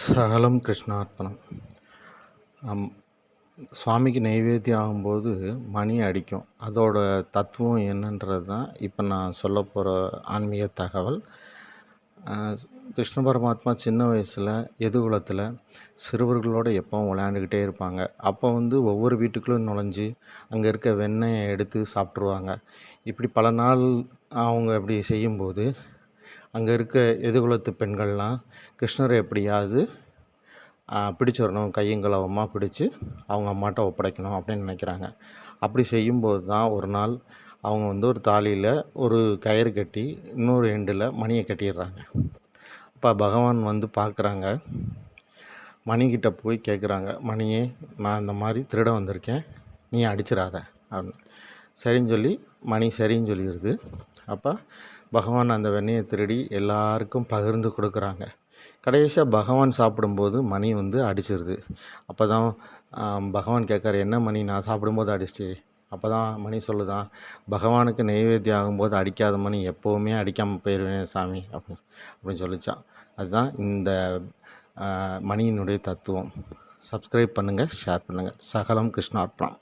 சகலம் கிருஷ்ணார்ப்பணம். அம் சுவாமிக்கு நெய்வேத்தியம் ஆகும்போது மணி அடிக்கும். அதோட தத்துவம் என்னன்றது தான் இப்போ நான் சொல்லப் போகிற ஆன்மீக தகவல். கிருஷ்ண பரமாத்மா சின்ன வயசில் எதுகுலத்தில் சிறுவர்களோடு எப்பவும் விளையாண்டுக்கிட்டே இருப்பாங்க. அப்போ ஒவ்வொரு வீட்டுக்குள்ளே நுழைஞ்சி அங்கே இருக்க வெண்ணெயை எடுத்து சாப்பிட்ருவாங்க. இப்படி பல நாள் அவங்க அப்படி செய்யும்போது அங்கே இருக்க எதுகுலத்து பெண்கள்லாம் கிருஷ்ணரை எப்படியாவது பிடிச்சிடணும், கையங்களவமாக பிடிச்சி அவங்க அம்மாட்ட ஒப்படைக்கணும் அப்படின்னு நினைக்கிறாங்க. அப்படி செய்யும்போது தான் ஒரு நாள் அவங்க ஒரு தாலியில் ஒரு கயிறு கட்டி இன்னொரு எண்டில் மணியை கட்டிடுறாங்க. அப்போ பகவான் பார்க்குறாங்க. மணிக்கிட்ட போய் கேட்குறாங்க, மணியே, நான் இந்த மாதிரி திருட வந்திருக்கேன், நீ அடிச்சிடாத அப்படின்னு. சரின்னு சொல்லி மணி சரின்னு சொல்லிடுது. அப்போ பகவான் அந்த வெண்ணெயை திருடி எல்லாருக்கும் பகிர்ந்து கொடுக்குறாங்க. கடைசியாக பகவான் சாப்பிடும்போது மணி அடிச்சிருது. அப்போ தான் பகவான் கேட்குறாரு, என்ன மணி, நான் சாப்பிடும்போது அடிச்சிட்டு? அப்போ தான் மணி சொல்லுதான், பகவானுக்கு நெய்வேத்தியம் ஆகும்போது அடிக்காத மணி எப்போவுமே அடிக்காமல் போயிடுவேன் சாமி அப்படின்னு சொல்லிச்சான். அதுதான் இந்த மணியினுடைய தத்துவம். சப்ஸ்கிரைப் பண்ணுங்கள், ஷேர் பண்ணுங்கள். சகலம் கிருஷ்ணார்ப்பணம்.